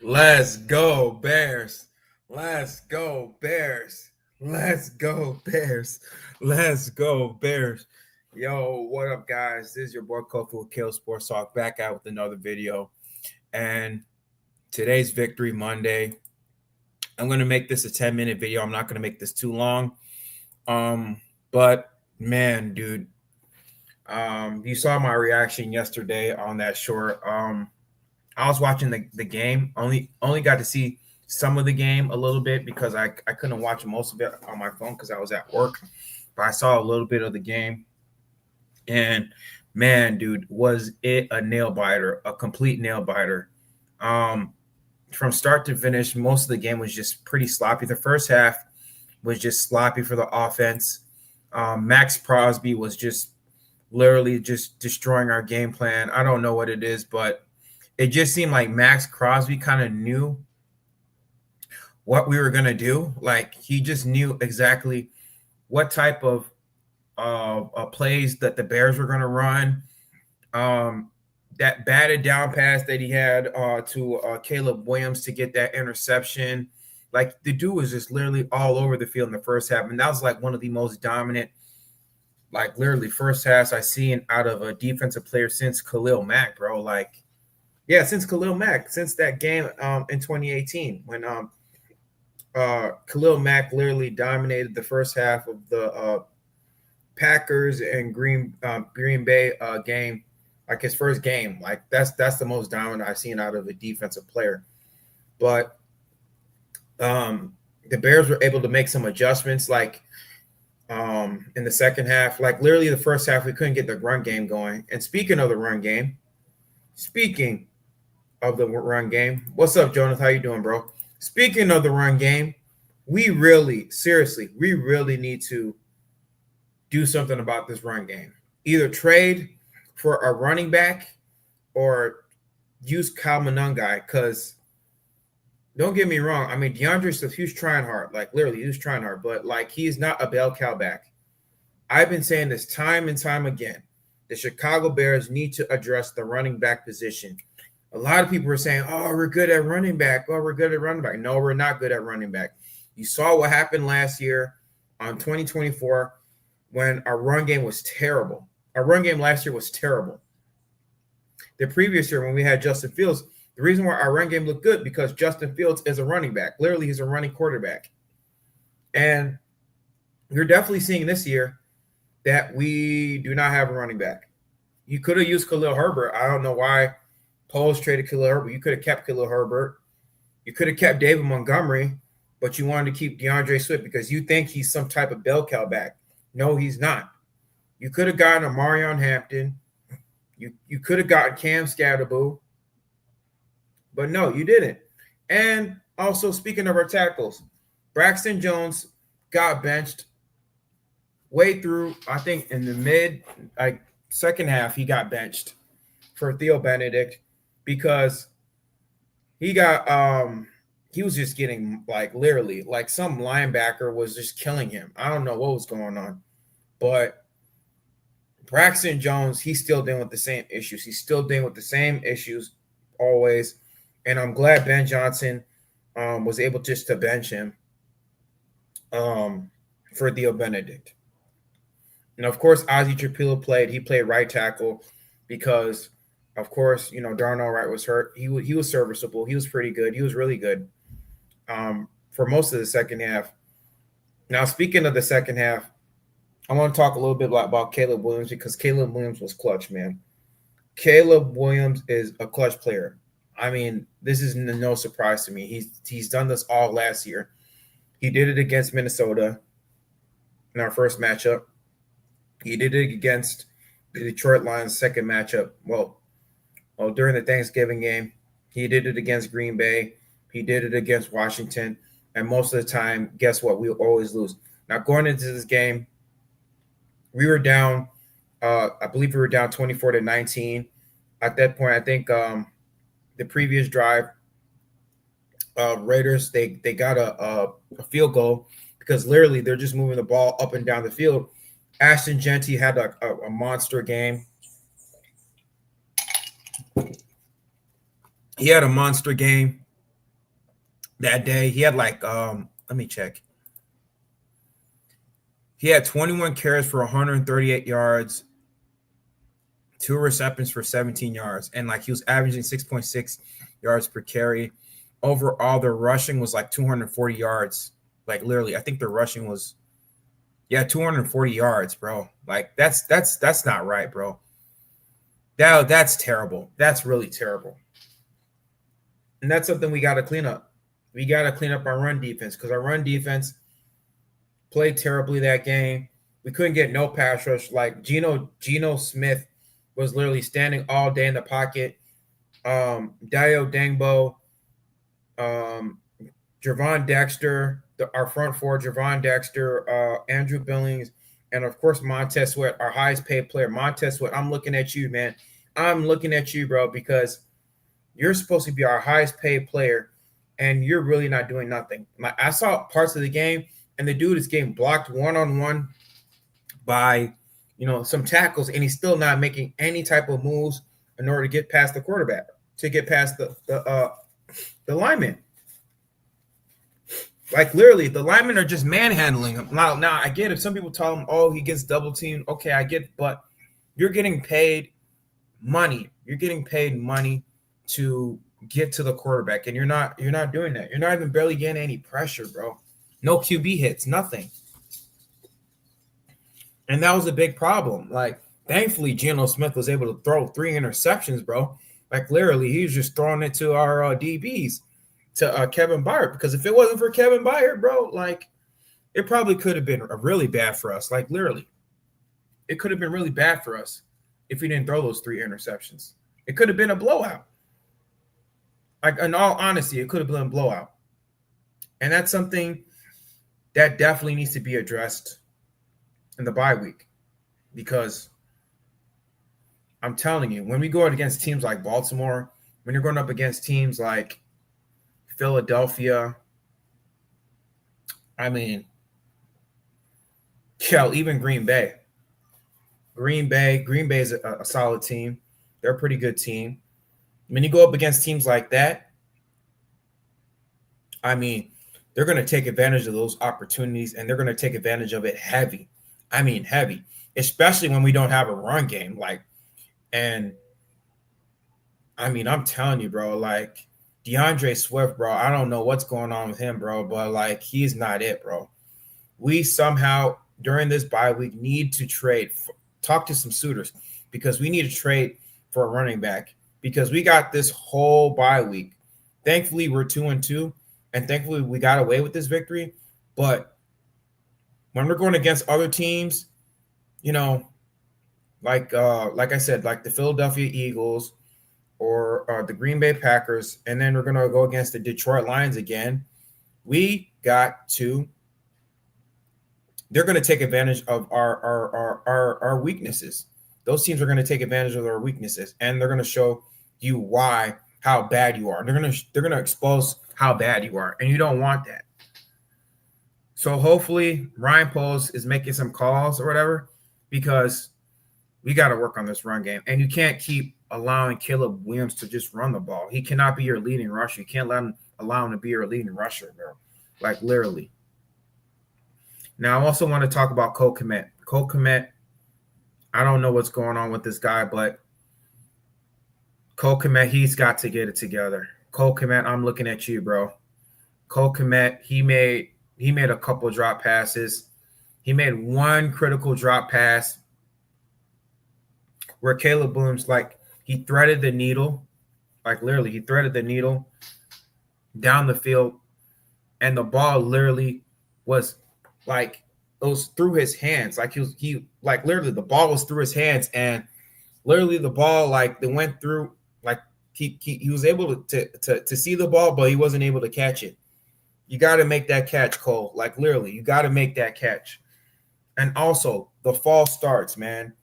Let's go, Bears. Let's go, Bears. Let's go, Bears. Let's go, Bears. Yo, what up, guys? This is your boy Kofi with Kill Sports Talk back out with another video. And today's Victory Monday. I'm going to make this a 10-minute video. I'm not going to make this too long. But man, dude, you saw my reaction yesterday on that short. I was watching the game. Only got to see some of the game a little bit because I couldn't watch most of it on my phone because I was at work. But I saw a little bit of the game. And man, dude, was it a nail biter, a complete nail biter. From start to finish, most of the game was just pretty sloppy. The first half was just sloppy for the offense. Max Crosby was just literally just destroying our game plan. I don't know what it is, but it just seemed like Max Crosby kind of knew what we were going to do. Like he just knew exactly what type of plays that the Bears were going to run. That batted down pass that he had to Caleb Williams to get that interception. Like the dude was just literally all over the field in the first half. And that was like one of the most dominant, like literally first halves I've seen out of a defensive player since Khalil Mack, bro. Like, yeah, since Khalil Mack, since that game in 2018 when Khalil Mack literally dominated the first half of the Packers and Green Bay game, like his first game. Like that's the most dominant I've seen out of a defensive player. But the Bears were able to make some adjustments, like in the second half. Like literally the first half, we couldn't get the run game going. And speaking of the run game, what's up, Jonas? How you doing, bro? Speaking of the run game, we really need to do something about this run game. Either trade for a running back or use Kyle Monangai, because don't get me wrong. I mean, DeAndre Swift, he was trying hard. Like, literally, he was trying hard. But, like, he's not a bell cow back. I've been saying this time and time again. The Chicago Bears need to address the running back position. A lot of people are saying, oh, we're good at running back. Oh, we're good at running back. No, we're not good at running back. You saw what happened last year on 2024 when our run game was terrible. Our run game last year was terrible. The previous year when we had Justin Fields, the reason why our run game looked good because Justin Fields is a running back. Literally, he's a running quarterback. And you're definitely seeing this year that we do not have a running back. You could have used Khalil Herbert. I don't know why Poles traded Khalil Herbert. You could have kept Khalil Herbert. You could have kept David Montgomery, but you wanted to keep DeAndre Swift because you think he's some type of bell cow back. No, he's not. You could have gotten a Marion Hampton. You could have gotten Cam Scatterboo. But no, you didn't. And also, speaking of our tackles, Braxton Jones got benched way through, I think in the second half, he got benched for Theo Benedict because he was just getting like literally like some linebacker was just killing him. I don't know what was going on, but Braxton Jones, he's still dealing with the same issues. He's still dealing with the same issues always. And I'm glad Ben Johnson was able just to bench him for Theo Benedict. And of course, Ozzie Trapilo played. He played right tackle because, of course, Darnell Wright was hurt. He was serviceable. He was pretty good. He was really good for most of the second half. Now, speaking of the second half, I want to talk a little bit about Caleb Williams because Caleb Williams was clutch, man. Caleb Williams is a clutch player. I mean, this is no surprise to me. He's done this all last year. He did it against Minnesota in our first matchup. He did it against the Detroit Lions' second matchup. Well, during the Thanksgiving game, he did it against Green Bay. He did it against Washington. And most of the time, guess what? We always lose. Now, going into this game, we were down. I believe we were down 24-19. At that point, I think the previous drive, Raiders, they got a field goal because literally they're just moving the ball up and down the field. Ashton Genty had a monster game. He had a monster game. that day. He had like let me check. He had 21 carries for 138 yards, 2 receptions for 17 yards, and like he was averaging 6.6 yards per carry. Overall, their rushing was like 240 yards. Like literally, I think their rushing was 240 yards, bro. Like that's not right, bro. That's terrible. That's really terrible. And that's something we got to clean up. We got to clean up our run defense because our run defense played terribly that game. We couldn't get no pass rush. Like Geno Smith was literally standing all day in the pocket. Dio Dangbo, Javon Dexter, our front four, Javon Dexter, Andrew Billings, and of course Montez Sweat, our highest paid player. Montez Sweat, I'm looking at you, man. I'm looking at you, bro, because you're supposed to be our highest paid player, and you're really not doing nothing. Like I saw parts of the game, and the dude is getting blocked one-on-one by, some tackles, and he's still not making any type of moves in order to get past the quarterback, to get past the lineman. Like literally, the linemen are just manhandling him. Now I get it. Some people tell him, "Oh, he gets double teamed." Okay, I get it, but you're getting paid money. You're getting paid money to get to the quarterback, and you're not doing that. You're not even barely getting any pressure, bro. No QB hits, nothing. And that was a big problem. Like, thankfully, Geno Smith was able to throw 3 interceptions, bro. Like, literally, he was just throwing it to our DBs, to Kevin Byard. Because if it wasn't for Kevin Byard, bro, like, it probably could have been really bad for us. Like, literally, it could have been really bad for us if he didn't throw those 3 interceptions. It could have been a blowout. Like, in all honesty, it could have been a blowout. And that's something that definitely needs to be addressed in the bye week, because I'm telling you, when we go out against teams like Baltimore, when you're going up against teams like Philadelphia, I mean, even Green Bay. Green Bay is a solid team. They're a pretty good team. When you go up against teams like that, I mean, they're going to take advantage of those opportunities, and they're going to take advantage of it heavy. I mean, heavy, especially when we don't have a run game. And I mean, I'm telling you, bro, like DeAndre Swift, bro, I don't know what's going on with him, bro, but like, he's not it, bro. We somehow during this bye week need to talk to some suitors, because we need to trade for a running back, because we got this whole bye week. Thankfully, we're 2-2, and thankfully we got away with this victory. But when we're going against other teams, like I said, like the Philadelphia Eagles or the Green Bay Packers, and then we're going to go against the Detroit Lions again, they're going to take advantage of our weaknesses. Those teams are going to take advantage of our weaknesses, and they're going to show you how bad you are. They're going to expose how bad you are, and you don't want that. So hopefully Ryan Poles is making some calls or whatever, because we got to work on this run game. And you can't keep allowing Caleb Williams to just run the ball. He cannot be your leading rusher. You can't allow him to be your leading rusher, bro. Like, literally. Now, I also want to talk about Cole Kmet. Cole Kmet, I don't know what's going on with this guy, but Cole Kmet, he's got to get it together. Cole Kmet, I'm looking at you, bro. Cole Kmet, he made a couple drop passes. He made one critical drop pass where Caleb Williams, like, he threaded the needle. Like, literally, he threaded the needle down the field, and the ball literally was like, it was through his hands. Like, literally the ball was through his hands, and literally the ball, like, it went through, like, he was able to see the ball, but he wasn't able to catch it. You got to make that catch, Cole. Like, literally, you got to make that catch. And also, the false starts, man.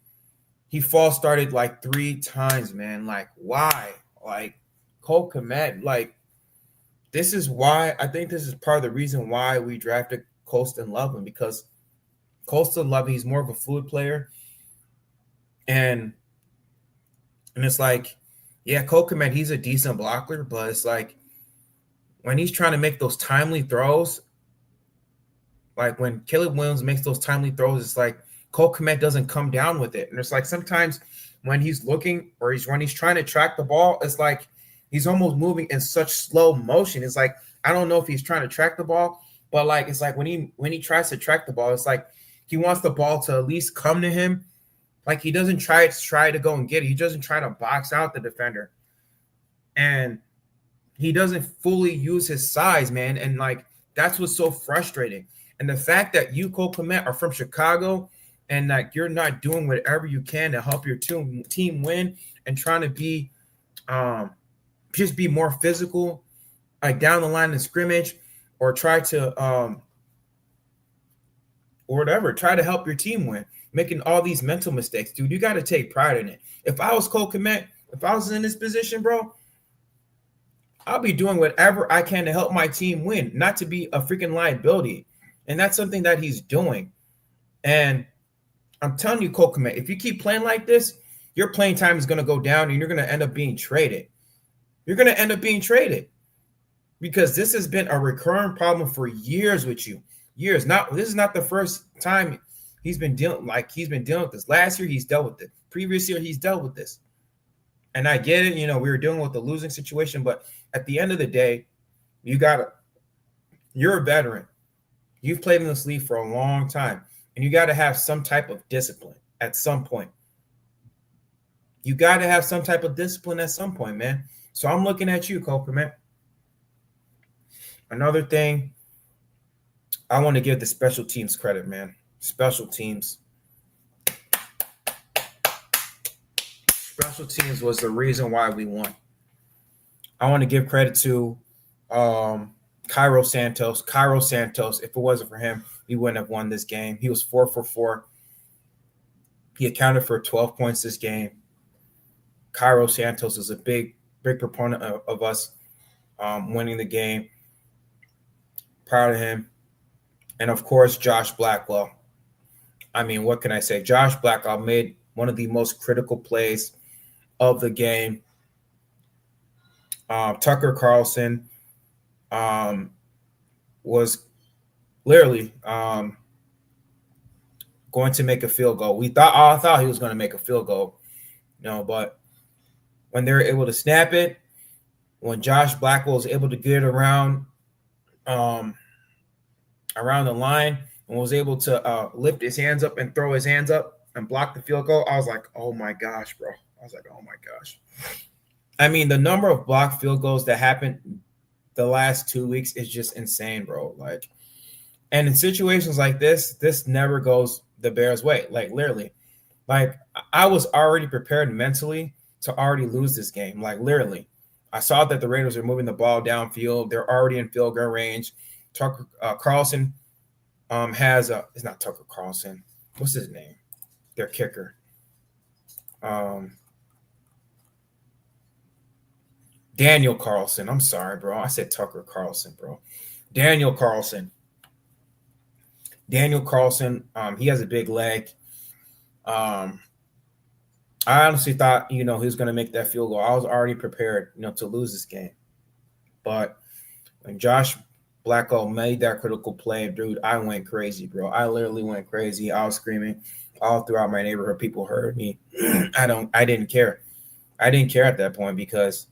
He false started like 3 times, man. Like, why? Like, Cole Kmet, like, this is why, I think this is part of the reason why we drafted Colston Loveland, because Colston Loveland, he's more of a fluid player. And it's like, yeah, Cole Kmet, he's a decent blocker, but it's like, when he's trying to make those timely throws, like when Caleb Williams makes those timely throws, it's like Cole Kmet doesn't come down with it. And it's like sometimes when he's looking or when he's trying to track the ball, it's like he's almost moving in such slow motion. It's like I don't know if he's trying to track the ball, but like it's like when he tries to track the ball, it's like he wants the ball to at least come to him. Like he doesn't try to go and get it. He doesn't try to box out the defender. And he doesn't fully use his size, man. And like that's what's so frustrating. And the fact that you, Cole Kmet, are from Chicago and like you're not doing whatever you can to help your team win and trying to be just be more physical, like down the line in scrimmage, or try to or whatever, try to help your team win, making all these mental mistakes, dude. You got to take pride in it. If I was Cole Kmet, if I was in this position, bro, I'll be doing whatever I can to help my team win, not to be a freaking liability. And that's something that he's doing. And I'm telling you, Cole Kmet, if you keep playing like this, your playing time is going to go down and you're going to end up being traded. You're going to end up being traded because this has been a recurring problem for years with you. Years. This is not the first time he's been dealing with this. Last year, he's dealt with it. Previous year, he's dealt with this. And I get it. We were dealing with the losing situation, but at the end of the day, you're a veteran. You've played in this league for a long time, and you got to have some type of discipline at some point. You got to have some type of discipline at some point, man. So I'm looking at you, Cole Kmet. Another thing, I want to give the special teams credit, man. Special teams. Special teams was the reason why we won. I want to give credit to Cairo Santos. Cairo Santos, if it wasn't for him, we wouldn't have won this game. He was 4 for 4. He accounted for 12 points this game. Cairo Santos is a big proponent of us winning the game. Proud of him. And, of course, Josh Blackwell. I mean, what can I say? Josh Blackwell made one of the most critical plays of the game. Tucker Carlson was literally going to make a field goal. I thought he was going to make a field goal, but when they were able to snap it, when Josh Blackwell was able to get around the line and was able to lift his hands up and throw his hands up and block the field goal, I was like, oh my gosh, bro. I was like, oh my gosh. I mean, the number of blocked field goals that happened the last 2 weeks is just insane, bro. Like, and in situations like this never goes the Bears' way. Like, literally. Like, I was already prepared mentally to already lose this game. Like, literally. I saw that the Raiders are moving the ball downfield. They're already in field goal range. Tucker Carlson it's not Tucker Carlson. What's his name? Their kicker. Daniel Carlson. I'm sorry, bro. I said Tucker Carlson, bro. Daniel Carlson. He has a big leg. I honestly thought, he was going to make that field goal. I was already prepared, to lose this game. But when Josh Blackwell made that critical play, dude, I went crazy, bro. I literally went crazy. I was screaming all throughout my neighborhood. People heard me. I didn't care. I didn't care at that point because,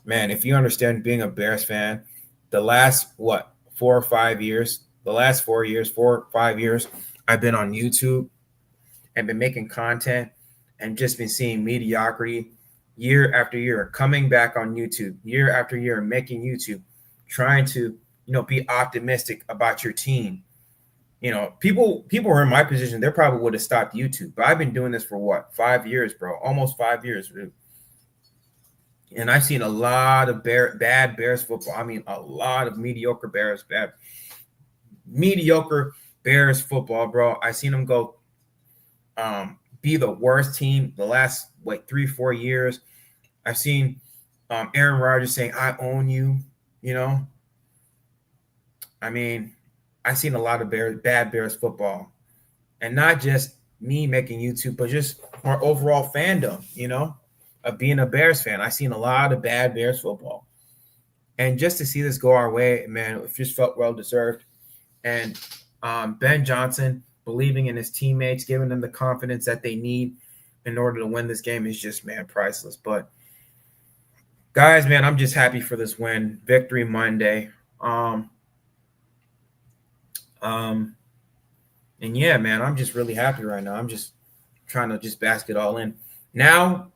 man, if you understand being a Bears fan, the last, 4 or 5 years, the last 4 or 5 years, I've been on YouTube and been making content and just been seeing mediocrity year after year, coming back on YouTube year after year, making YouTube, trying to, be optimistic about your team. People were in my position, they probably would have stopped YouTube. But I've been doing this for 5 years, bro, almost 5 years, dude. And I've seen a lot of bad Bears football. I mean, a lot of mediocre Bears football, bro. I've seen them go be the worst team the last 3-4 years. I've seen Aaron Rodgers saying, I own you, I mean, I've seen a lot of bad Bears football. And not just me making YouTube, but just our overall fandom, of being a Bears fan. I've seen a lot of bad Bears football. And just to see this go our way, man, it just felt well deserved. And Ben Johnson believing in his teammates, giving them the confidence that they need in order to win this game is just, man, priceless. But guys, man, I'm just happy for this win. Victory Monday. And yeah, man, I'm just really happy right now. I'm just trying to just bask it all in. Now,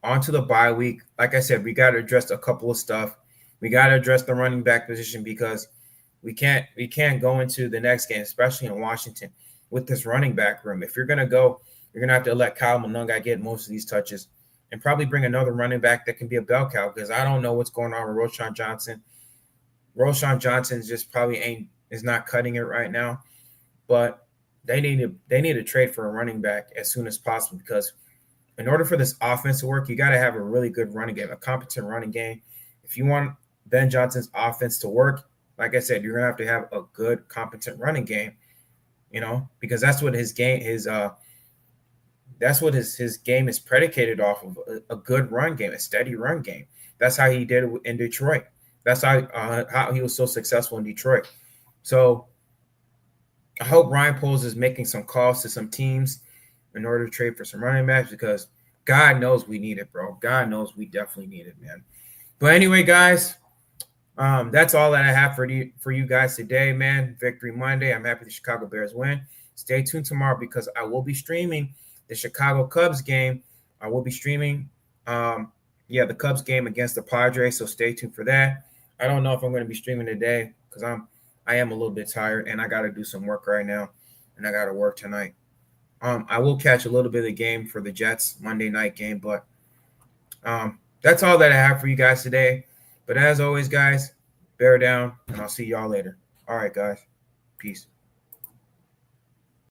on to the bye week. Like I said, we got to address a couple of stuff. We got to address the running back position because we can't go into the next game, especially in Washington, with this running back room. If you're gonna go, you're gonna have to let Kyle Monunga get most of these touches, and probably bring another running back that can be a bell cow because I don't know what's going on with Roschon Johnson. Roschon Johnson just probably is not cutting it right now, but they need to trade for a running back as soon as possible because in order for this offense to work, you got to have a really good running game, a competent running game. If you want Ben Johnson's offense to work, like I said, you're gonna have to have a good, competent running game, because that's what his game his game is predicated off of, a good run game, a steady run game. That's how he did it in Detroit. That's how he was so successful in Detroit. So I hope Ryan Poles is making some calls to some teams in order to trade for some running backs because God knows we need it, bro. God knows we definitely need it, man. But anyway, guys, that's all that I have for you guys today, man. Victory Monday. I'm happy the Chicago Bears win. Stay tuned tomorrow because I will be streaming the Chicago Cubs game. I will be streaming, the Cubs game against the Padres. So stay tuned for that. I don't know if I'm going to be streaming today because I am a little bit tired and I got to do some work right now, and I got to work tonight. I will catch a little bit of the game for the Jets Monday night game, but that's all that I have for you guys today. But as always, guys, bear down, and I'll see y'all later. All right, guys. Peace.